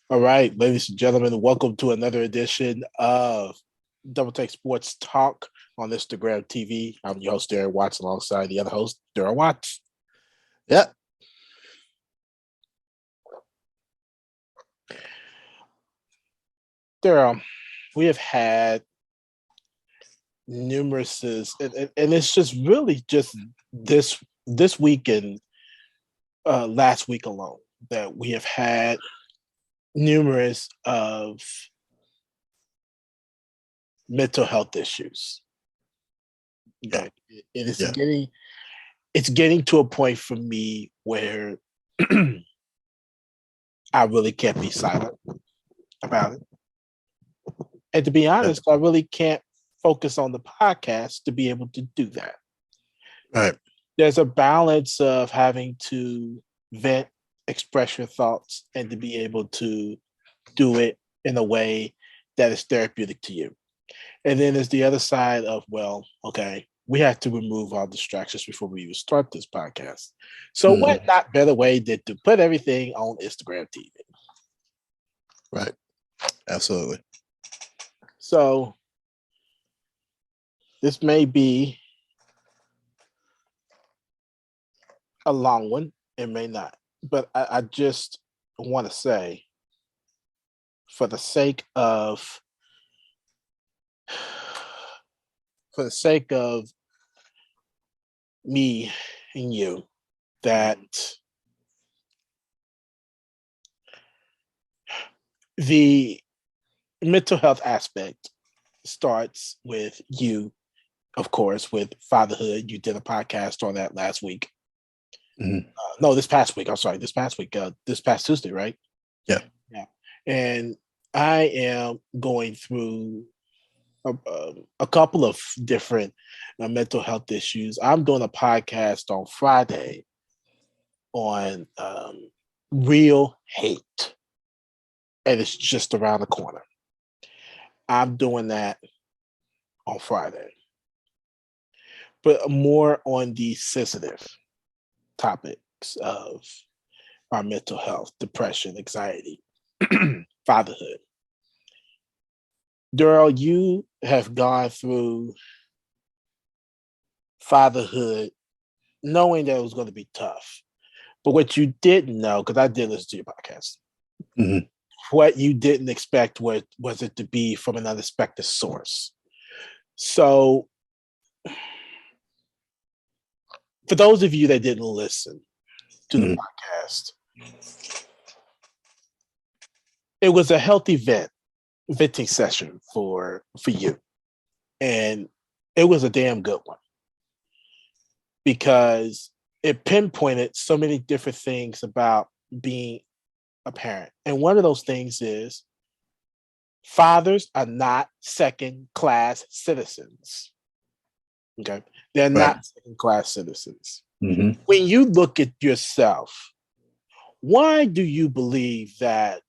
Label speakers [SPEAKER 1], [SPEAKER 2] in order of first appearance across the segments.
[SPEAKER 1] All right, ladies and gentlemen, welcome to another edition of Double Take Sports Talk on Instagram TV. I'm your host, Darren Watts, alongside the other host, Darren Watts.
[SPEAKER 2] Yeah.
[SPEAKER 1] Darren, we have had numerous, and it's just really just this week and last week alone that we have had numerous of mental health issues.
[SPEAKER 2] Yeah.
[SPEAKER 1] Okay, it is
[SPEAKER 2] Yeah.
[SPEAKER 1] getting to a point for me where I really can't be silent about it. And to be
[SPEAKER 2] Yeah.
[SPEAKER 1] honest, I really can't focus on the podcast to be able to do that.
[SPEAKER 2] Right.
[SPEAKER 1] There's a balance of having to vent, express your thoughts, and to be able to do it in a way that is therapeutic to you. And then there's the other side of, well, okay, we have to remove all distractions before we even start this podcast. So, what
[SPEAKER 2] Hmm.
[SPEAKER 1] not better way than to put everything on Instagram TV?
[SPEAKER 2] Right. Absolutely.
[SPEAKER 1] So, this may be a long one, it may not, but I just want to say, for the sake of for the sake of me and you, that the mental health aspect starts with you, of course, with fatherhood. You did a podcast on that last week.
[SPEAKER 2] Hmm.
[SPEAKER 1] No, this past week. I'm sorry, this past week. This past Tuesday, right?
[SPEAKER 2] Yeah.
[SPEAKER 1] Yeah. And I am going through a couple of different mental health issues. I'm doing a podcast on Friday on real hate, and it's just around the corner. I'm doing that on Friday, but more on the sensitive topics of our mental health, depression, anxiety, fatherhood. Daryl, you have gone through fatherhood knowing that it was going to be tough. But what you didn't know, because I did listen to your podcast,
[SPEAKER 2] Hmm.
[SPEAKER 1] what you didn't expect was it to be from an unexpected source. So, for those of you that didn't listen to the
[SPEAKER 2] Hmm.
[SPEAKER 1] podcast, it was a healthy venting session for you, and it was a damn good one because it pinpointed so many different things about being a parent. And one of those things is fathers are not second class citizens. Okay. They're
[SPEAKER 2] Right.
[SPEAKER 1] not second class citizens.
[SPEAKER 2] Hmm.
[SPEAKER 1] When you look at yourself, why do you believe that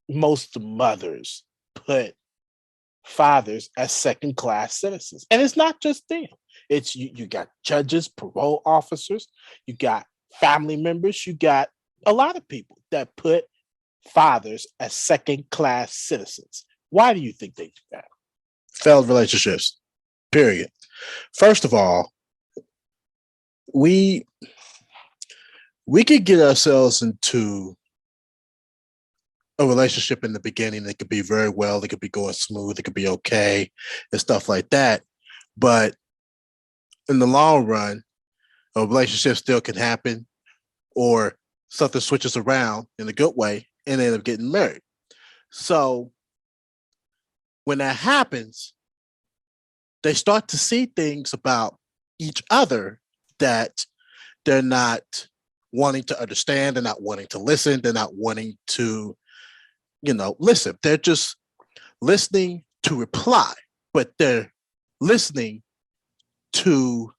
[SPEAKER 1] most mothers put fathers as second class citizens? And it's not just them. It's you got judges, parole officers, you got family members, you got a lot of people that put fathers as second class citizens. Why do you think they do that?
[SPEAKER 2] Failed relationships. Period. First of all, we we could get ourselves into a relationship in the beginning. It could be very well. It could be going smooth. It could be okay and stuff like that. But in the long run, a relationship still can happen, or something switches around in a good way and they end up getting married. So when that happens, they start to see things about each other that they're not wanting to understand. They're not wanting to listen. They're not wanting to, listen. They're just listening to reply, but they're listening to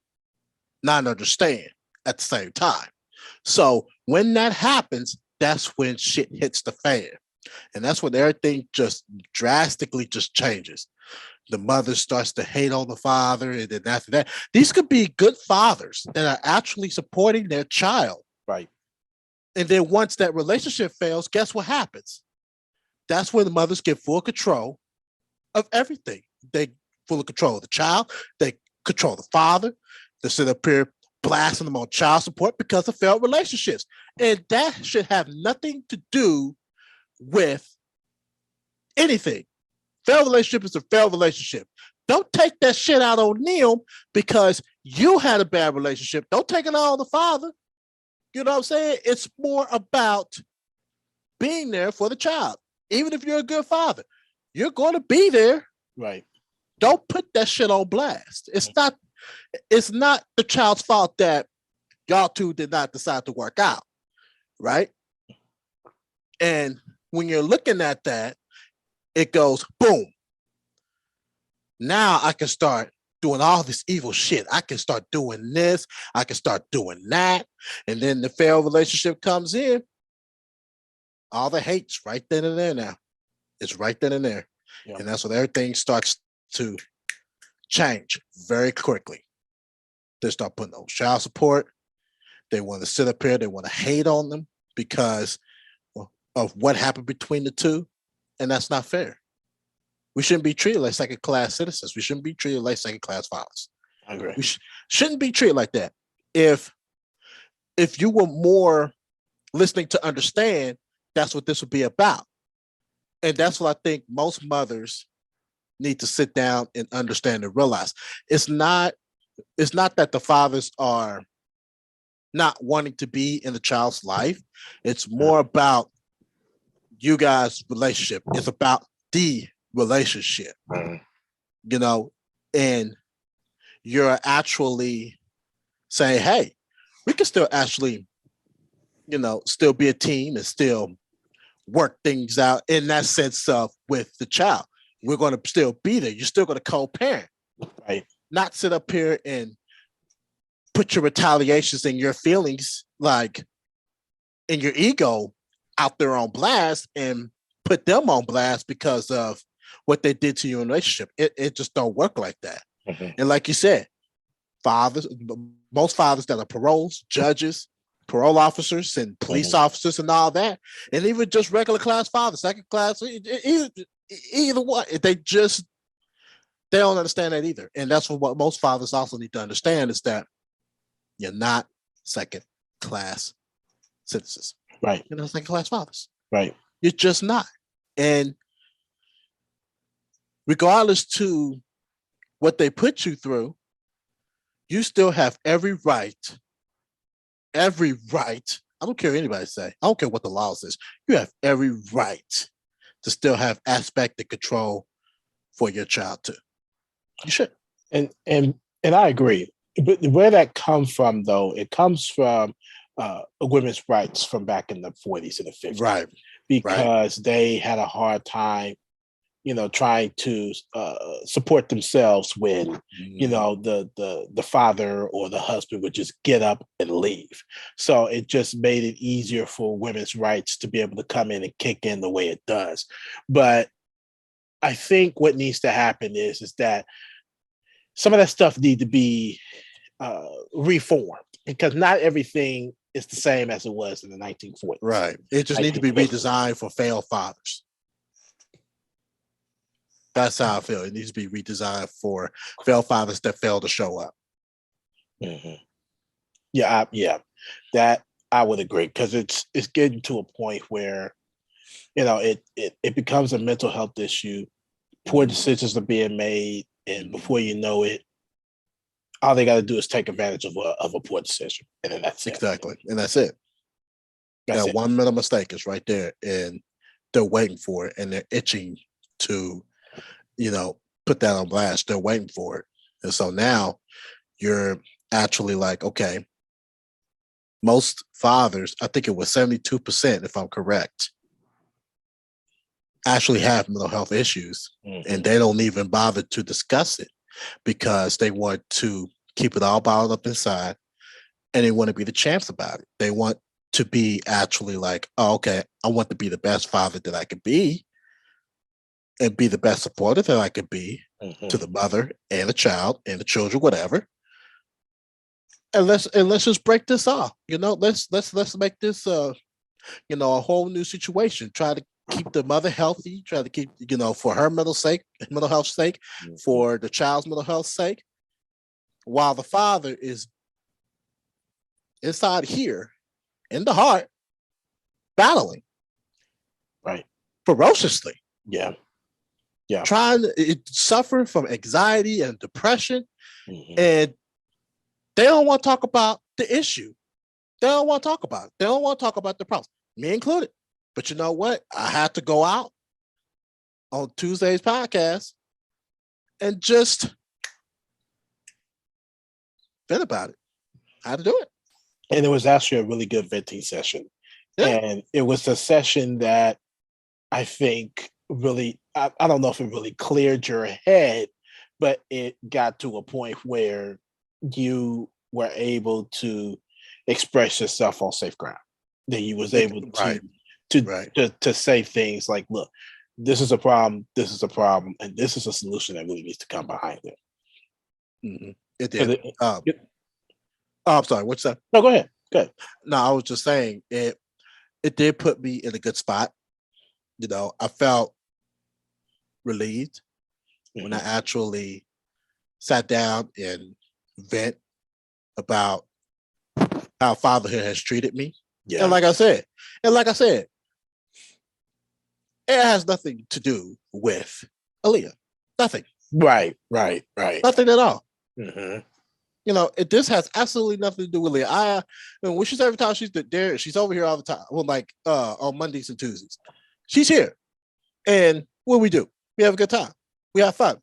[SPEAKER 2] not understand at the same time. So when that happens, that's when shit hits the fan. And that's when everything just drastically just changes. The mother starts to hate on the father, and then after that, these could be good fathers that are actually supporting their child,
[SPEAKER 1] Right.
[SPEAKER 2] And then once that relationship fails, guess what happens? That's when the mothers get full control of everything. They fully control the child. They control the father. They sit up here blasting them on child support because of failed relationships. And that should have nothing to do with anything. Failed relationship is a failed relationship. Don't take that shit out on them because you had a bad relationship. Don't take it out on the father. You know what I'm saying? It's more about being there for the child. Even if you're a good father, you're going to be there.
[SPEAKER 1] Right.
[SPEAKER 2] Don't put that shit on blast. It's not the child's fault that y'all two did not decide to work out, right? And when you're looking at that, it goes boom. Now I can start doing all this evil shit. I can start doing this. I can start doing that. And then the failed relationship comes in. All the hate's right then and there now. It's right then and there. Yeah. And that's when everything starts to change very quickly. They start putting on child support. They want to sit up here. They want to hate on them because of what happened between the two. And that's not fair. We shouldn't be treated like second-class citizens. We shouldn't be treated like second-class fathers.
[SPEAKER 1] I agree.
[SPEAKER 2] We shouldn't be treated like that. If you were more listening to understand, that's what this would be about. And that's what I think most mothers need to sit down and understand and realize. It's not that the fathers are not wanting to be in the child's life. It's more about you guys' relationship. It's about the relationship, you know, and you're actually saying, hey, we can still actually, you know, still be a team and still work things out in that sense of with the child. We're going to still be there. You're still going to co-parent,
[SPEAKER 1] right?
[SPEAKER 2] Not sit up here and put your retaliations and your feelings, like, and your ego out there on blast and put them on blast because of what they did to you in a relationship. It just don't work like that. And like you said, most fathers that are paroles, judges, parole officers, and police officers, and all that, and even just regular class fathers, second class, either one, they don't understand that either. And that's what most fathers also need to understand is that you're not second class citizens.
[SPEAKER 1] Right.
[SPEAKER 2] You're not second class fathers.
[SPEAKER 1] Right.
[SPEAKER 2] You're just not. And regardless to what they put you through, you still have every right. I don't care what anybody say. I don't care what the law says. You have every right to still have aspect of control for your child too. You should.
[SPEAKER 1] And I agree. But where that comes from, though, it comes from women's rights from back in the 40s and the 50s.
[SPEAKER 2] Right.
[SPEAKER 1] Because they had a hard time, you know, trying to support themselves when, you know, the father or the husband would just get up and leave. So it just made it easier for women's rights to be able to come in and kick in the way it does. But I think what needs to happen is that some of that stuff need to be reformed because not everything is the same as it was in the 1940s.
[SPEAKER 2] Right. It just needs to be redesigned for failed fathers. That's how I feel. It needs to be redesigned for failed fathers that fail to show up.
[SPEAKER 1] Yeah, that I would agree because it's getting to a point where, you know, it becomes a mental health issue. Poor decisions are being made, and before you know it, all they got to do is take advantage of a poor decision, and then that's
[SPEAKER 2] exactly, and that's it. That's that one little mistake is right there, and they're waiting for it, and they're itching to, you know, put that on blast. They're waiting for it, and so now you're actually like, okay, most fathers, I think it was 72%, if I'm correct, actually have mental health issues, and they don't even bother to discuss it because they want to keep it all bottled up inside, and they want to be the champs about it. They want to be actually like, oh, okay, I want to be the best father that I could be and be the best supporter that I could be to the mother and the child and the children, whatever. and let's just break this off. Let's make this a whole new situation. Try to keep the mother healthy. Try to keep for her mental health sake,
[SPEAKER 1] Mhm.
[SPEAKER 2] for the child's mental health sake, while the father is inside here in the heart battling
[SPEAKER 1] Right.
[SPEAKER 2] ferociously,
[SPEAKER 1] Yeah. Yeah.
[SPEAKER 2] suffering from anxiety and depression,
[SPEAKER 1] Mhm.
[SPEAKER 2] and they don't want to talk about the issue. They don't want to talk about it. They don't want to talk about the problems, me included. But you know what? I had to go out on Tuesday's podcast and just vent about it. How to do it.
[SPEAKER 1] And it was actually a really good venting session.
[SPEAKER 2] Yeah.
[SPEAKER 1] And it was a session that I think really, I don't know if it really cleared your head, but it got to a point where you were able to express yourself on safe ground. That you was able
[SPEAKER 2] Right.
[SPEAKER 1] to
[SPEAKER 2] Right.
[SPEAKER 1] to say things like, "Look, this is a problem. This is a problem, and this is a solution that really needs to come behind it."
[SPEAKER 2] It
[SPEAKER 1] Because
[SPEAKER 2] did. I'm sorry. What's that?
[SPEAKER 1] no, go ahead. Go ahead.
[SPEAKER 2] No, I was just saying it did put me in a good spot. I felt relieved when I
[SPEAKER 1] Mhm.
[SPEAKER 2] actually sat down and vent about how fatherhood has treated me. And
[SPEAKER 1] Yeah.
[SPEAKER 2] like I said, and like I said, it has nothing to do with Aaliyah. Nothing.
[SPEAKER 1] Right. Right. Right.
[SPEAKER 2] Nothing at all.
[SPEAKER 1] Mhm.
[SPEAKER 2] This has absolutely nothing to do with Leah. When she's every time she's there, she's over here all the time. Well, like on Mondays and Tuesdays, she's here. And what do? We have a good time. We have fun.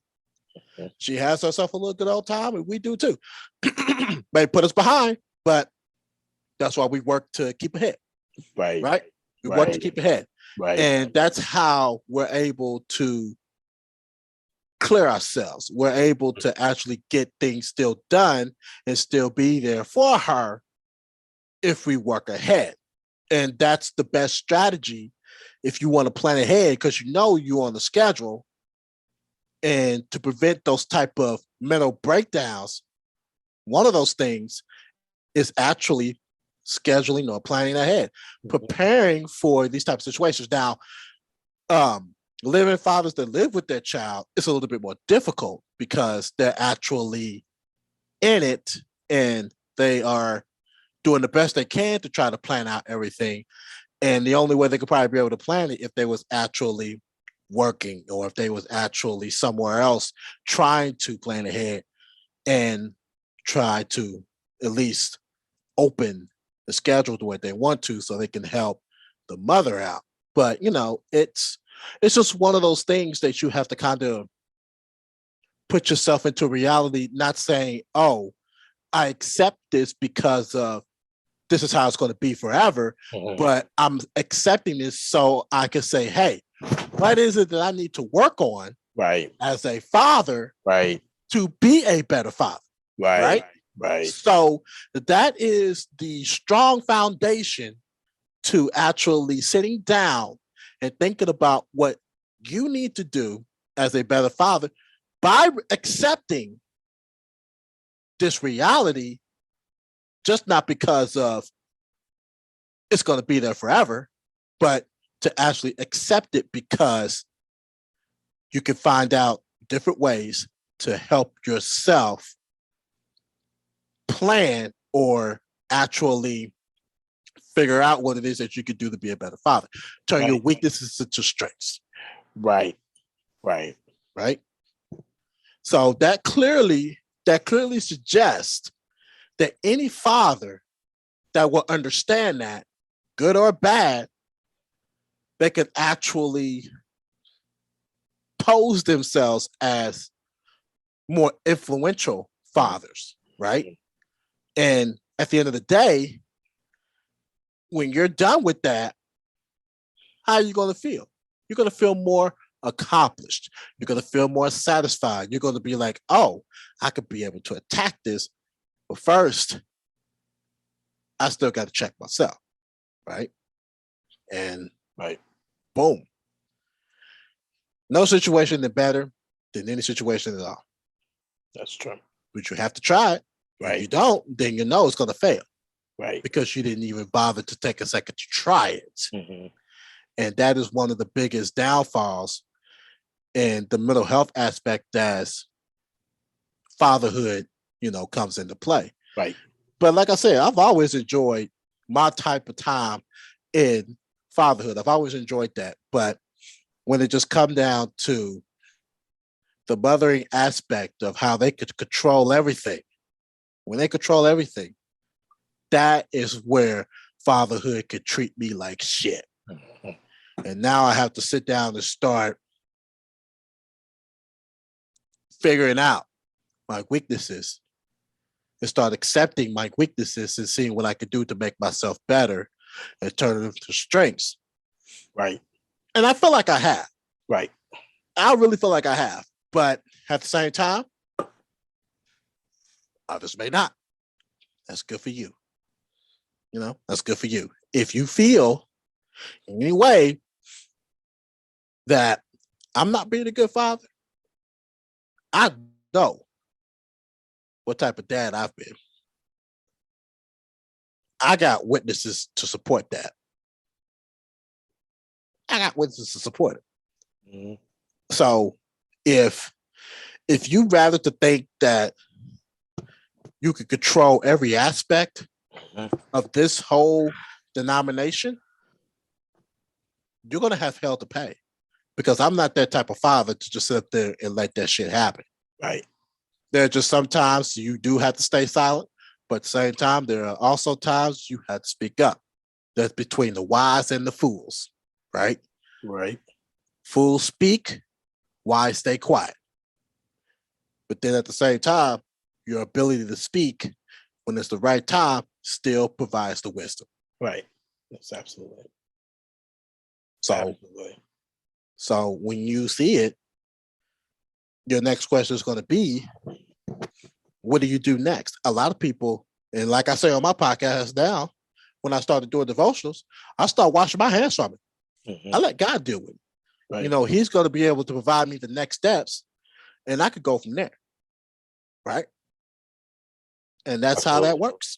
[SPEAKER 1] Mhm.
[SPEAKER 2] She has herself a little good old time, and we do too. May put us behind, but that's why we work to keep ahead,
[SPEAKER 1] Right.
[SPEAKER 2] right? We work to
[SPEAKER 1] Right.
[SPEAKER 2] keep ahead.
[SPEAKER 1] Right.
[SPEAKER 2] And that's how we're able to clear ourselves. We're able to actually get things still done and still be there for her if we work ahead. And that's the best strategy if you want to plan ahead because you're on the schedule. And to prevent those type of mental breakdowns, one of those things is actually scheduling or planning ahead,
[SPEAKER 1] Mhm.
[SPEAKER 2] preparing for these type of situations. Now, living fathers that live with their child is a little bit more difficult because they're actually in it and they are doing the best they can to try to plan out everything. And the only way they could probably be able to plan it if they was actually working or if they was actually somewhere else trying to plan ahead and try to at least open the schedule to what they want to so they can help the mother out. But it's just one of those things that you have to kind of put yourself into reality, not saying, oh, I accept this because of this is how it's going to be forever,
[SPEAKER 1] Mhm.
[SPEAKER 2] but I'm accepting this so I can say, hey, what is it that I need to work on
[SPEAKER 1] Right.
[SPEAKER 2] as a father
[SPEAKER 1] Right.
[SPEAKER 2] to be a better father,
[SPEAKER 1] Right.
[SPEAKER 2] right?
[SPEAKER 1] Right.
[SPEAKER 2] So that is the strong foundation to actually sitting down and thinking about what you need to do as a better father by accepting this reality, just not because of it's going to be there forever, but to actually accept it because you can find out different ways to help yourself plan or actually figure out what it is that you could do to be a better father. Turn your
[SPEAKER 1] Right.
[SPEAKER 2] weaknesses into strengths,
[SPEAKER 1] Right. Right.
[SPEAKER 2] right? So that clearly suggests that any father that will understand that, good or bad, they could actually pose themselves as more influential fathers, right?
[SPEAKER 1] Mhm.
[SPEAKER 2] And at the end of the day, when you're done with that, how are you going to feel? You're going to feel more accomplished. You're going to feel more satisfied. You're going to be like, oh, I could be able to attack this. But first, I still got to check myself, right? And
[SPEAKER 1] Right.
[SPEAKER 2] boom, no situation is better than any situation at all.
[SPEAKER 1] That's true.
[SPEAKER 2] But you have to try it. If you don't, then you know it's going to fail
[SPEAKER 1] Right.
[SPEAKER 2] because you didn't even bother to take a second to try it.
[SPEAKER 1] Mm-hmm.
[SPEAKER 2] And that is one of the biggest downfalls in the mental health aspect as fatherhood, comes into play.
[SPEAKER 1] Right.
[SPEAKER 2] But like I said, I've always enjoyed my type of time in fatherhood. I've always enjoyed that. But when it just come down to the mothering aspect of how they could control everything, when they control everything, that is where fatherhood could treat me like shit.
[SPEAKER 1] Mm-hmm.
[SPEAKER 2] And now I have to sit down and start figuring out my weaknesses and start accepting my weaknesses and seeing what I could do to make myself better and turn them to strengths.
[SPEAKER 1] Right.
[SPEAKER 2] And I feel like I have.
[SPEAKER 1] Right.
[SPEAKER 2] I really feel like I have. But at the same time, others may not. That's good for you. That's good for you. If you feel in any way that I'm not being a good father, I know what type of dad I've been. I got witnesses to support that. I got witnesses to support it.
[SPEAKER 1] Mm-hmm.
[SPEAKER 2] So if you rather to think that you could control every aspect of this whole denomination, you're going to have hell to pay because I'm not that type of father to just sit up there and let that shit happen.
[SPEAKER 1] Right.
[SPEAKER 2] There are just sometimes you do have to stay silent, but at the same time, there are also times you have to speak up. That's between the wise and the fools, right?
[SPEAKER 1] Right.
[SPEAKER 2] Fools speak, wise stay quiet. But then at the same time, your ability to speak when it's the right time still provides the wisdom.
[SPEAKER 1] Right. That's absolutely.
[SPEAKER 2] So when you see it, your next question is going to be, what do you do next? A lot of people, and like I say on my podcast now, when I started doing devotionals, I start washing my hands from it.
[SPEAKER 1] Mm-hmm.
[SPEAKER 2] I let God deal with it.
[SPEAKER 1] Right.
[SPEAKER 2] He's going to be able to provide me the next steps, and I could go from there. Right. And that's how that works.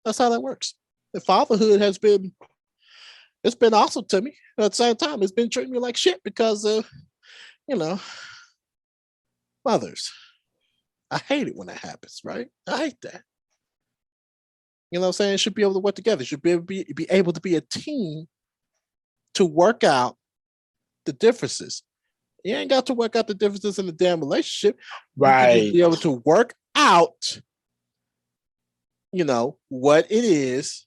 [SPEAKER 2] That's how that works. The fatherhood it's been awesome to me. At the same time, it's been treating me like shit because of, mothers. I hate it when that happens, right? I hate that. You know what I'm saying? It should be able to work together. It should be able to be a team to work out the differences. You ain't got to work out the differences in the damn relationship.
[SPEAKER 1] Right.
[SPEAKER 2] You can just be able to work out, what it is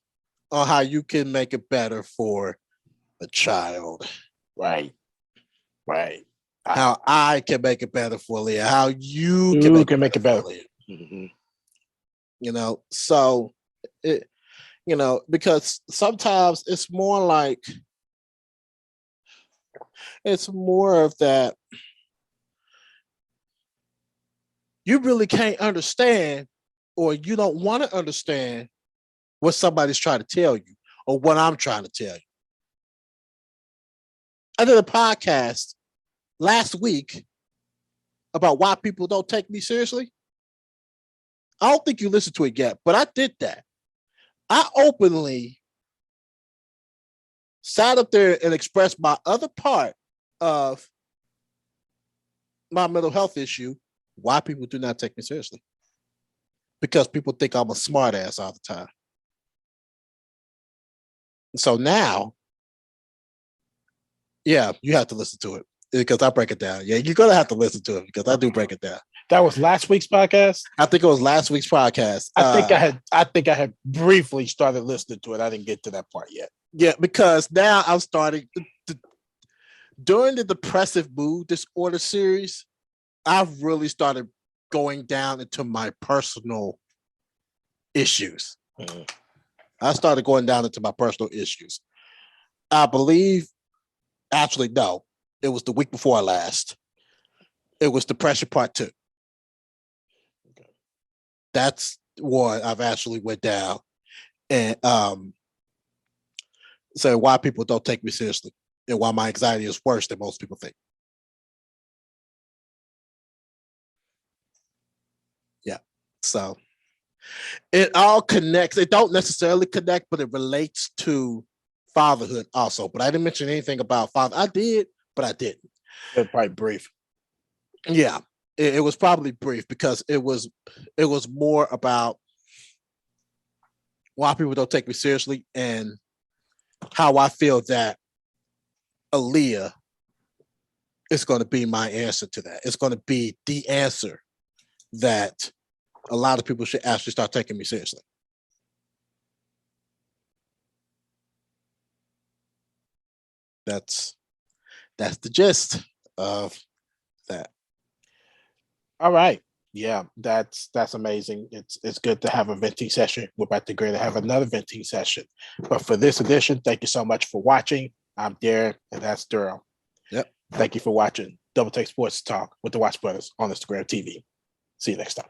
[SPEAKER 2] on how you can make it better for a child.
[SPEAKER 1] Right. Right.
[SPEAKER 2] How I can make it better for Leah. How you can make it better for Leah.
[SPEAKER 1] Mm-hmm.
[SPEAKER 2] So it, because sometimes it's more like, it's more of that you really can't understand, or you don't want to understand what somebody's trying to tell you or what I'm trying to tell you. I did a podcast last week about why people don't take me seriously. I don't think you listened to it yet, but I did that. I openly sat up there and expressed my other part of my mental health issue, why people do not take me seriously. Because people think I'm a smart ass all the time. So now, yeah, you have to listen to it because I break it down. Yeah, you're going to have to listen to it because I do break it down.
[SPEAKER 1] That was last week's podcast?
[SPEAKER 2] I think it was last week's podcast.
[SPEAKER 1] I think I had briefly started listening to it. I didn't get to that part yet.
[SPEAKER 2] Yeah, because now I'm starting during the depressive mood disorder series, I've really started going down into my personal issues.
[SPEAKER 1] Mm-hmm.
[SPEAKER 2] I started going down into my personal issues. I believe, actually, no, it was the week before last. It was Depression Part 2. Okay. That's what I've actually went down and say why people don't take me seriously and why my anxiety is worse than most people think. Yeah. So It all connects. It don't necessarily connect, but it relates to fatherhood also. But I didn't mention anything about father. I did, but I didn't.
[SPEAKER 1] It's probably brief.
[SPEAKER 2] Yeah, it was probably brief because it was more about why people don't take me seriously and how I feel that Aaliyah is going to be my answer to that. It's going to be the answer that a lot of people should actually start taking me seriously. That's the gist of that.
[SPEAKER 1] All right. Yeah, that's amazing. It's good to have a venting session. We're about to go to have another venting session. But for this edition, thank you so much for watching. I'm Darren, and that's Durham.
[SPEAKER 2] Yep.
[SPEAKER 1] Thank you for watching Double Take Sports Talk with the Watch Brothers on Instagram TV. See you next time.